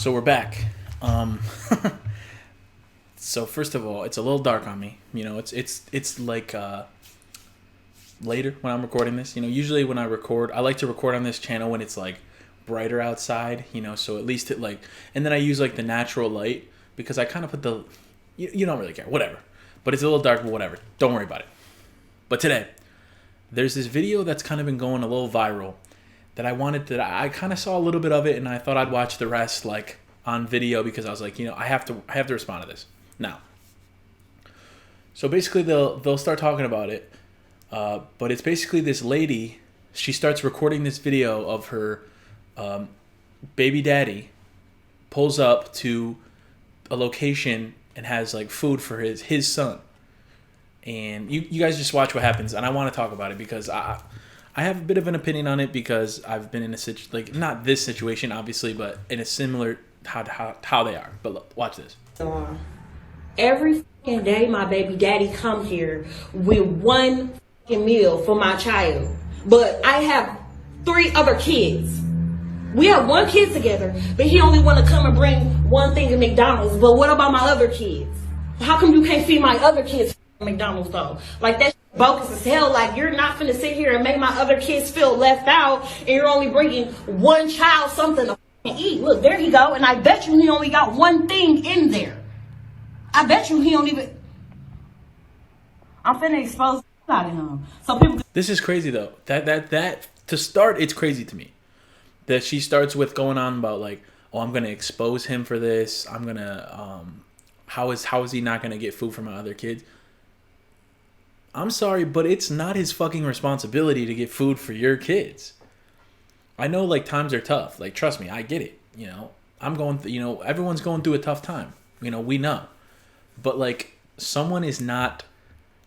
So we're back. So first of all, it's a little dark on me. You know, it's like later when I'm recording this. You know, usually when I record, I like to record on this channel when it's like brighter outside. You know, so at least it like, and then I use like the natural light because I kind of put the, you don't really care, whatever. But it's a little dark, but whatever. Don't worry about it. But today, there's this video that's kind of been going a little viral that I kind of saw a little bit of it and I thought I'd watch the rest like on video because I was like, you know, I have to respond to this now. So basically they'll start talking about it, but it's basically this lady. She starts recording this video of her baby daddy pulls up to a location and has like food for his son. And you guys just watch what happens, and I want to talk about it because I have a bit of an opinion on it because I've been in a like not this situation obviously, but in a similar how they are. But look, watch this. Every fucking day, my baby daddy come here with one fucking meal for my child, but I have 3 other kids. We have 1 kid together, but he only want to come and bring one thing to McDonald's. But what about my other kids? How come you can't feed my other kids McDonald's though? Like that's bogus as hell. Like you're not finna sit here and make my other kids feel left out, and you're only bringing one child something to eat. Look, there he go, and I bet you he only got one thing in there. I bet you he don't even. I'm finna expose out of him. So people. This is crazy though. That to start, it's crazy to me that she starts with going on about like, oh, I'm gonna expose him for this. I'm gonna how is he not gonna get food from my other kids? I'm sorry, but it's not his fucking responsibility to get food for your kids. I know like times are tough. Like trust me, I get it. You know, I'm going you know, everyone's going through a tough time. You know, we know. But like someone is not,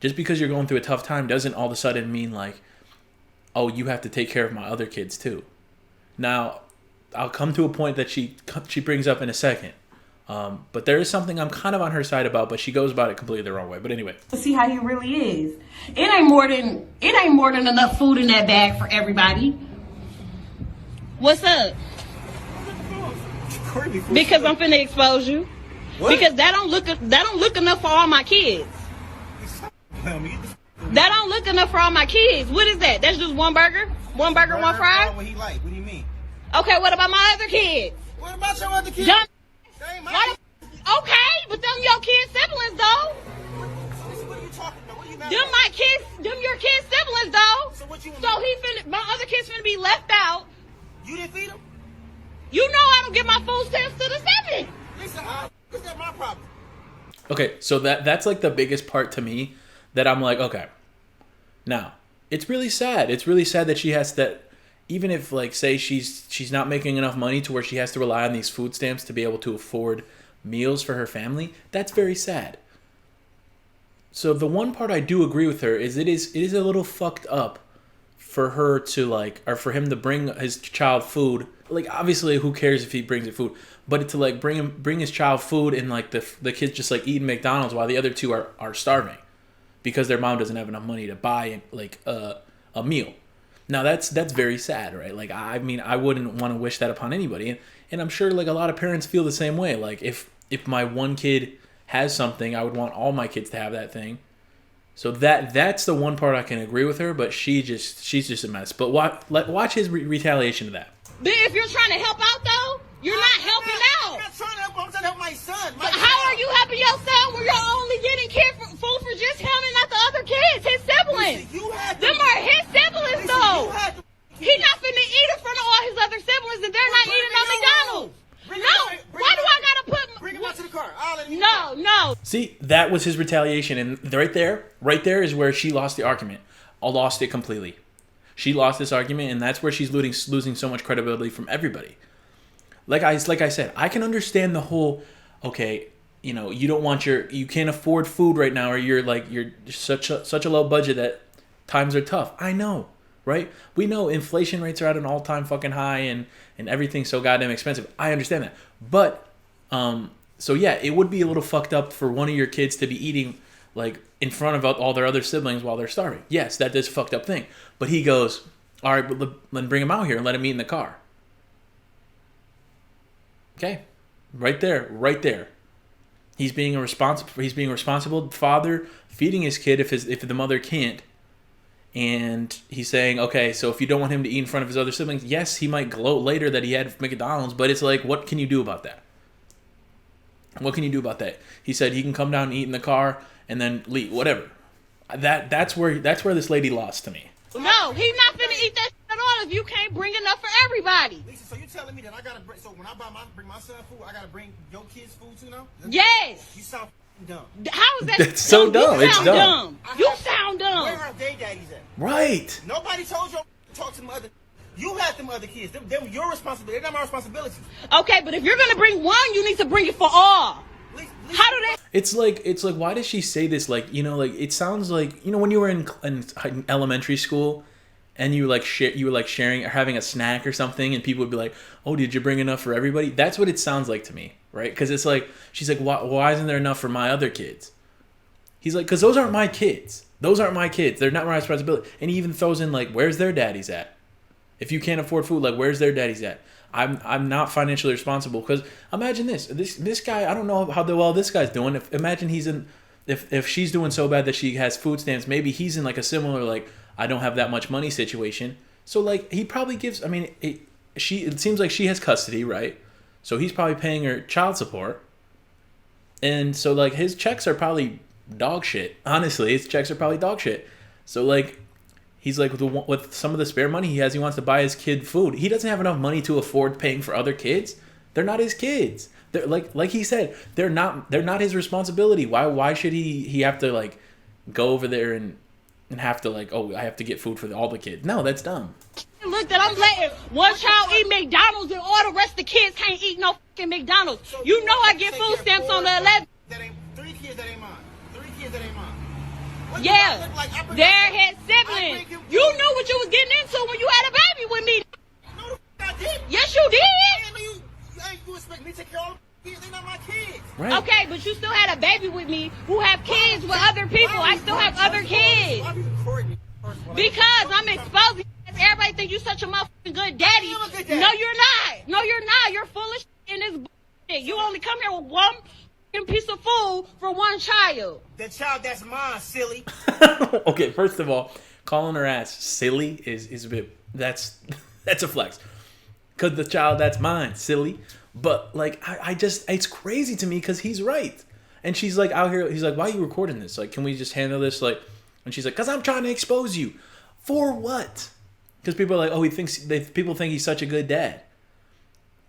just because you're going through a tough time doesn't all of a sudden mean like, oh, you have to take care of my other kids too. Now, I'll come to a point that she brings up in a second. But there is something I'm kind of on her side about, but she goes about it completely the wrong way. But anyway, to see how he really is. It ain't more than enough food in that bag for everybody. What's up? Because I'm finna expose you. What? Because that don't look enough for all my kids. That don't look enough for all my kids. What is that? That's just one burger? One burger, one fry? What he like? What do you mean? Okay, what about my other kids? What about your other kids? Okay, but them your kids' siblings though. What are you talking about? What are you mad Them my kids, them your kids' siblings though. So what you want? So my other kids finna be left out. You didn't feed them? You know I don't get my food stamps to the 7th. Listen, is that my problem? okay, so that's like the biggest part to me that I'm like, okay. Now, it's really sad. It's really sad that she has that. Even if like say she's not making enough money to where she has to rely on these food stamps to be able to afford meals for her family, that's very sad. So the one part I do agree with her is it is a little fucked up for her to like, or for him to bring his child food. Like obviously who cares if he brings it food, but to like bring his child food and like the kids just like eating McDonald's while the other 2 are starving because their mom doesn't have enough money to buy like a meal. Now that's very sad, right? Like I mean, I wouldn't want to wish that upon anybody, and I'm sure like a lot of parents feel the same way. Like if my one kid has something, I would want all my kids to have that thing. So that's the one part I can agree with her, but she's just a mess. But watch his retaliation to that. But if you're trying to help out though, you're not helping out. I'm not trying to help. I'm trying to help my son. But how are you helping your son when you're only getting food for just him and not the other kids, his siblings? Them are his siblings though. He's not finna eat in front of all his other siblings and they're not eating on McDonald's. No, why do I gotta put? Bring him out to the car. I'll let him No. See, that was his retaliation, and right there is where she lost the argument. I lost it completely. She lost this argument, and that's where she's losing so much credibility from everybody. Like I said, I can understand the whole, okay, you know, you can't afford food right now, or you're such a low budget that times are tough. I know, right? We know inflation rates are at an all-time fucking high, and everything's so goddamn expensive. I understand that, but so yeah, it would be a little fucked up for one of your kids to be eating like in front of all their other siblings while they're starving. Yes, that is a fucked up thing. But he goes, all right, but then bring him out here and let him eat in the car. Okay, Right there, right there. He's being a responsible father, feeding his kid if the mother can't. And he's saying, okay, so if you don't want him to eat in front of his other siblings, yes, he might gloat later that he had McDonald's, but it's like, what can you do about that? What can you do about that? He said he can come down and eat in the car and then leave, whatever. That's where this lady lost to me. No, he's not finna eat that shit at all if you can't bring enough for everybody. Lisa, so you telling me that I gotta bring? So when I bring my son food, I gotta bring your kids food too now? Yes. You sound dumb. How is that? That's so dumb. You It's sound dumb. You sound dumb. Where are they daddies at? Right. Nobody told you to talk to them other. You had them other kids. Them your responsibility. They're not my responsibility. Okay, but if you're gonna bring one, you need to bring it for all. How do they? It's like why does she say this? Like, you know, like it sounds like, you know, when you were in elementary school and you were sharing or having a snack or something and people would be like, oh, did you bring enough for everybody? That's what it sounds like to me, right? Because it's like, she's like, why isn't there enough for my other kids? He's like, because those aren't my kids. Those aren't my kids. They're not my responsibility. And he even throws in like, where's their daddies at? If you can't afford food, like, where's their daddies at? I'm not financially responsible. Because imagine this guy, I don't know how well this guy's doing. Imagine he's in, if she's doing so bad that she has food stamps, maybe he's in like a similar, like, I don't have that much money situation. So like, he probably gives, I mean, it seems like she has custody, right? So he's probably paying her child support. And so like, his checks are probably dog shit. Honestly, his checks are probably dog shit. So like, he's like, with some of the spare money he has, he wants to buy his kid food. He doesn't have enough money to afford paying for other kids. They're not his kids. They're like he said, they're not his responsibility. Why should he have to like go over there and have to like, oh, I have to get food for all the kids? No, that's dumb. Look, that I'm letting one child eat McDonald's and all the rest of the kids can't eat no fucking McDonald's. So You know I get food stamps on the 11th. That ain't 3 kids that ain't mine. 3 kids that ain't mine. What do I Yeah, look like? I bring they're him- his I siblings. bring him You food. knew what you was getting into when you had a baby with me. No, the f- I did. Yes, you did. Man, you expect me to take care of all the kids? They're not my kids. Right. Okay, but you still had a baby with me who have kids with other people. I still have other kids. Why are you recording me? First of all, Because I'm exposing. Everybody think you such a motherfucking good daddy. I am a good daddy. No, you're not. No, you're not. You're full of shit in this bullshit. You only come here with one fucking piece of food for one child. The child that's mine, silly. Okay, first of all, calling her ass silly is a bit, that's a flex. Cause the child that's mine, silly. But like, I just, it's crazy to me because he's right. And she's like out here, he's like, why are you recording this? Like, can we just handle this? Like, and she's like, cause I'm trying to expose you. For what? Because people are like, oh, people think he's such a good dad.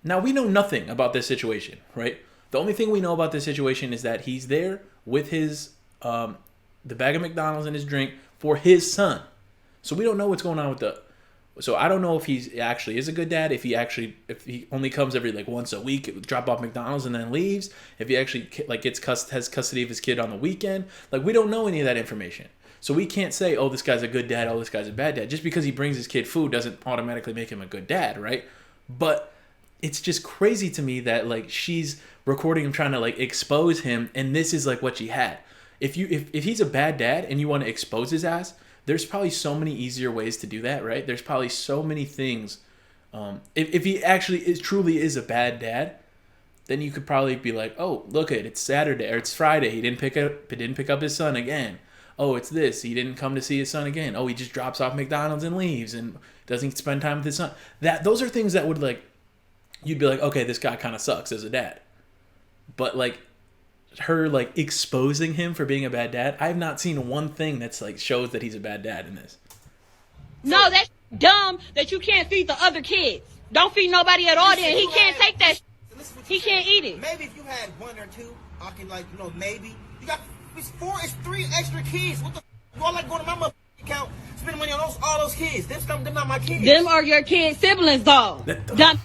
Now, we know nothing about this situation, right? The only thing we know about this situation is that he's there with his, the bag of McDonald's and his drink for his son. So we don't know what's going on with so I don't know if he actually is a good dad, if he only comes every like once a week, drop off McDonald's and then leaves, if he actually like has custody of his kid on the weekend. Like, we don't know any of that information. So we can't say, oh, this guy's a good dad, oh, this guy's a bad dad. Just because he brings his kid food doesn't automatically make him a good dad, right? But it's just crazy to me that like she's recording him trying to like expose him, and this is like what she had. If he's a bad dad and you want to expose his ass, there's probably so many easier ways to do that, right? There's probably so many things. If he actually truly is a bad dad, then you could probably be like, oh, look it's Saturday or it's Friday. He didn't pick up his son again. Oh, it's this. He didn't come to see his son again. Oh, he just drops off McDonald's and leaves and doesn't spend time with his son. Those are things that would like, you'd be like, okay, this guy kind of sucks as a dad. But like, her like exposing him for being a bad dad, I have not seen one thing that's like shows that he's a bad dad in this. No, that's dumb that you can't feed the other kids. Don't feed nobody at all. Then he can't take that. He can't eat it. Maybe if you had 1 or 2, I can like, maybe. You got, it's 3 extra kids. What the f***? You all like going to my motherfucking account, spending money on all those kids. Them not my kids. Them are your kids' siblings, though. Oh, God.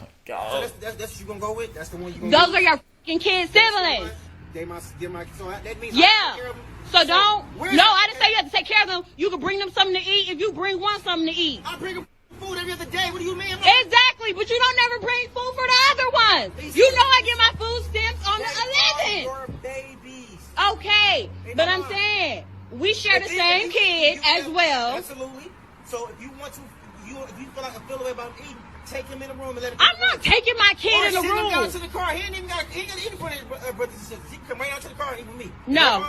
So that's what you gonna go with? That's the one you gonna Those are your fucking kids' siblings. They my, so that means I Yeah. take care of them. So don't. where's No, the- I didn't say you have to take care of them. You can bring them something to eat if you bring one something to eat. I bring them food every other day. What do you mean? I'm not- Exactly, but you don't never bring food for the other ones. You know I get my food stamps on They the are 11th. your babies. Okay, but I'm saying we share the If you- same if you- kid if you- as well. Absolutely. So if you want to, if you feel like I feel the way about eating, take him in the room and let him. I'm not taking my kid in the Send him down room. to the car. He ain't even got. He ain't got to eat for his brothers and sisters. He can come right out to the car and eat with me. No.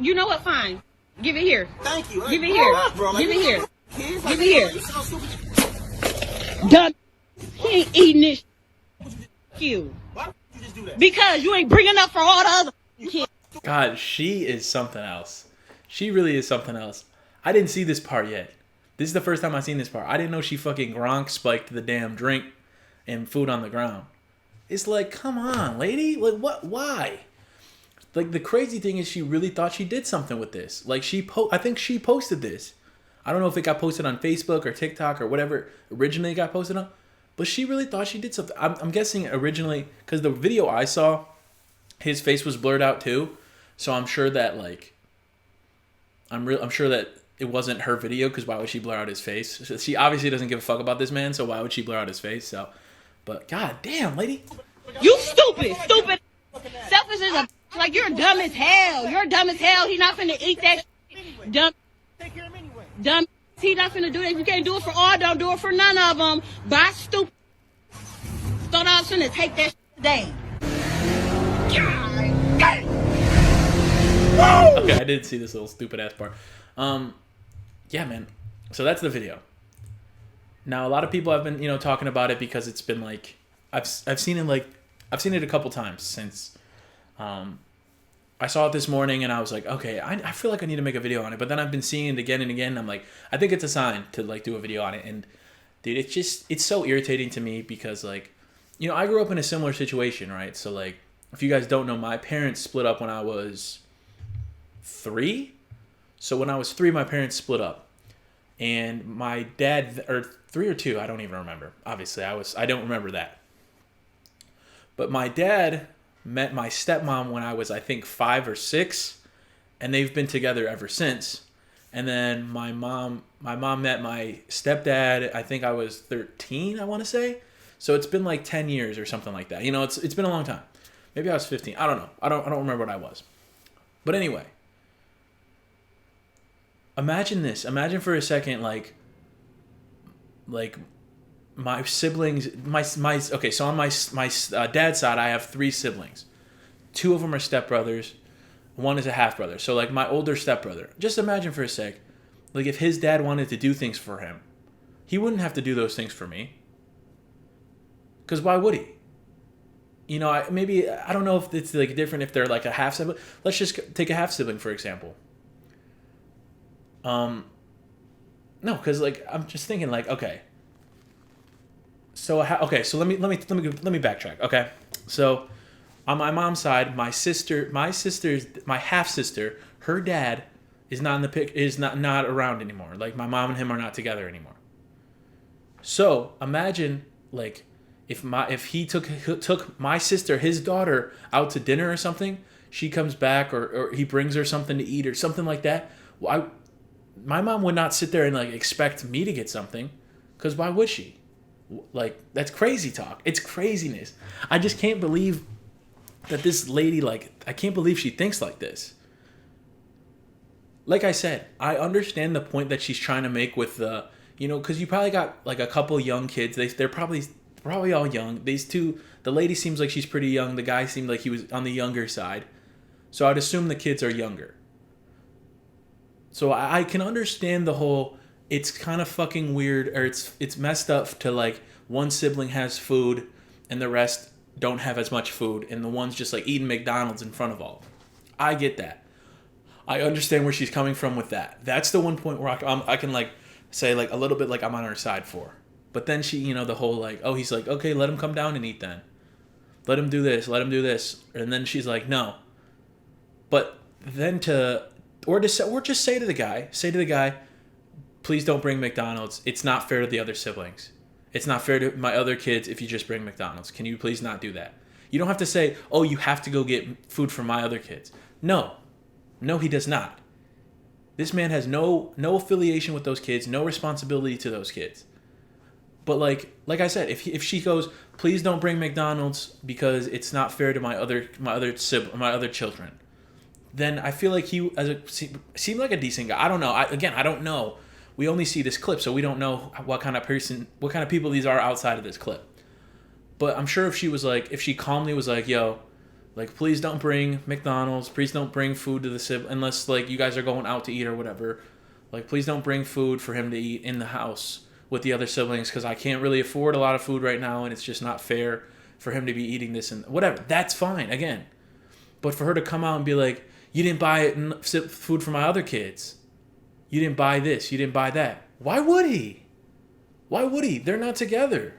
You know what? Fine. Give it here. Thank you. Give it here. Up, bro. Give it here. Kids, Give it here. You sound stupid. Done. He ain't eating this. You. Why don't you just do that? Because you ain't bringing up for all the other kids. God, she is something else. She really is something else. I didn't see this part yet. This is the first time I've seen this part. I didn't know she fucking Gronk spiked the damn drink and food on the ground. It's like, come on, lady. Like, what? Why? Like, the crazy thing is she really thought she did something with this. Like, I think she posted this. I don't know if it got posted on Facebook or TikTok or whatever originally it got posted on. But she really thought she did something. I'm guessing originally, because the video I saw, his face was blurred out too. So I'm sure that, like, I'm sure that it wasn't her video, because why would she blur out his face? She obviously doesn't give a fuck about this man, so why would she blur out his face? So, but god damn, lady. You stupid. Selfish as a... Like, you're dumb as hell. You're dumb as hell. He not finna eat that shit. Dumb. Take care of him anyway. Dumb. He not finna do that. If you can't do it for all, don't do it for none of them. Bye, stupid. Thought I was finna take that shit today. Okay, I didn't see this little stupid ass part. Yeah, man. So that's the video. Now, a lot of people have been, talking about it because it's been like, I've seen it a couple times since, I saw it this morning and I was like, okay, I feel like I need to make a video on it. But then I've been seeing it again and again. And I'm like, I think it's a sign to like do a video on it. And dude, it's so irritating to me because like, I grew up in a similar situation, right? So like, if you guys don't know, my parents split up when I was 3. So when I was 3, my parents split up. And my dad, or 3 or 2, I don't even remember. Obviously, I don't remember that. But my dad met my stepmom when I was, I think, 5 or 6, and they've been together ever since. And then my mom met my stepdad, I think I was 13, I want to say. So it's been like 10 years or something like that. It's been a long time. Maybe I was 15. I don't know. I don't remember what I was. But anyway, imagine this. Imagine for a second, like my siblings, okay, so on my dad's side, I have 3 siblings. 2 of them are stepbrothers. 1 is a half brother. So like my older stepbrother, just imagine for a sec, like if his dad wanted to do things for him, he wouldn't have to do those things for me. Because why would he? I don't know if it's like different if they're like a half sibling. Let's just take a half sibling for example. No, because like I'm just thinking like, okay. So let me backtrack. Okay, so on my mom's side, my half sister, her dad is not in the pic, is not around anymore. Like my mom and him are not together anymore. So imagine like if he took my sister, his daughter, out to dinner or something, she comes back or he brings her something to eat or something like that. Well, my mom would not sit there and like expect me to get something, because why would she? Like, that's crazy talk. It's craziness. I just can't believe that this lady, like, I can't believe she thinks like this. Like I said, I understand the point that she's trying to make with the, because you probably got like a couple young kids. They're probably all young. These two, the lady seems like she's pretty young. The guy seemed like he was on the younger side. So I'd assume the kids are younger. So I can understand the whole, it's kind of fucking weird, or it's messed up to like one sibling has food and the rest don't have as much food, and the one's just like eating McDonald's in front of all. I get that. I understand where she's coming from with that. That's the one point where I can like say like a little bit like I'm on her side for. But then she, the whole like, oh, he's like, okay, let him come down and eat then. Let him do this. And then she's like, no. But then just say to the guy, please don't bring McDonald's. It's not fair to the other siblings. It's not fair to my other kids if you just bring McDonald's. Can you please not do that? You don't have to say, oh, you have to go get food for my other kids. No, he does not. This man has no affiliation with those kids, no responsibility to those kids. But like I said, if she goes, please don't bring McDonald's because it's not fair to my other children, then I feel like he seemed like a decent guy. I don't know. I don't know. we only see this clip, so we don't know what kind of people these are outside of this clip. But I'm sure if she calmly was like, yo, like, please don't bring McDonald's, please don't bring food to the sibling, unless, like, you guys are going out to eat or whatever. Like, please don't bring food for him to eat in the house with the other siblings, because I can't really afford a lot of food right now, and it's just not fair for him to be eating this and whatever. That's fine, again. But for her to come out and be like, you didn't buy food for my other kids. You didn't buy this, you didn't buy that. Why would he? Why would he? They're not together.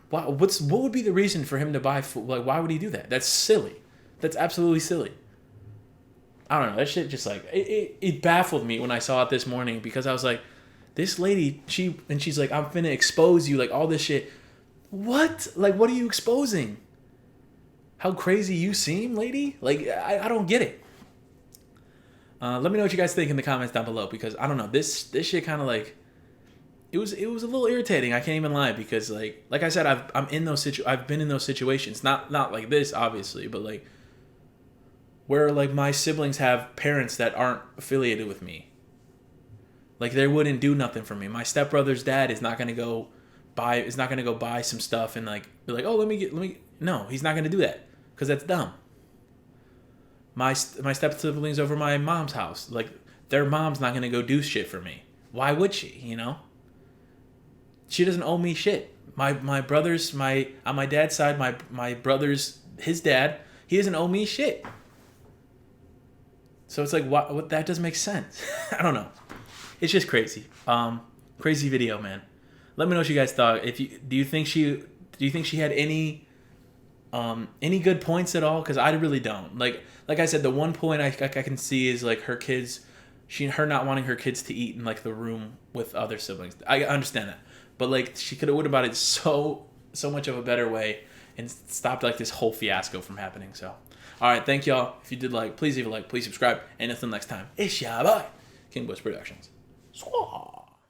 What would be the reason for him to buy food? Like, why would he do that? That's silly. That's absolutely silly. I don't know. That shit just, like, it baffled me when I saw it this morning, because I was like, this lady, she's like, I'm finna expose you, like, all this shit. What? Like, what are you exposing? How crazy you seem, lady? Like, I don't get it. Let me know what you guys think in the comments down below, because I don't know. This shit kind of, like, it was a little irritating. I can't even lie, because like I said, I've been in those situations. Not like this, obviously, but like where like my siblings have parents that aren't affiliated with me. Like, they wouldn't do nothing for me. My stepbrother's dad is not gonna go buy some stuff and like be like, oh, let me. No, he's not gonna do that, because that's dumb. My step siblings over my mom's house, like, their mom's not gonna go do shit for me. Why would she? You know. She doesn't owe me shit. My brother's on my dad's side, my brother's his dad, he doesn't owe me shit. So it's like, what that doesn't make sense. I don't know. It's just crazy. Crazy video, man. Let me know what you guys thought. Do you think she had any good points at all? Because I really don't. Like I said, the one point I can see is like her not wanting her kids to eat in like the room with other siblings. I understand that. But like, she could have went about it so much of a better way and stopped like this whole fiasco from happening. So, all right, thank y'all. If you did like, please leave a like, please subscribe, and until next time, it's ya boy, King Bush Productions. Squaw.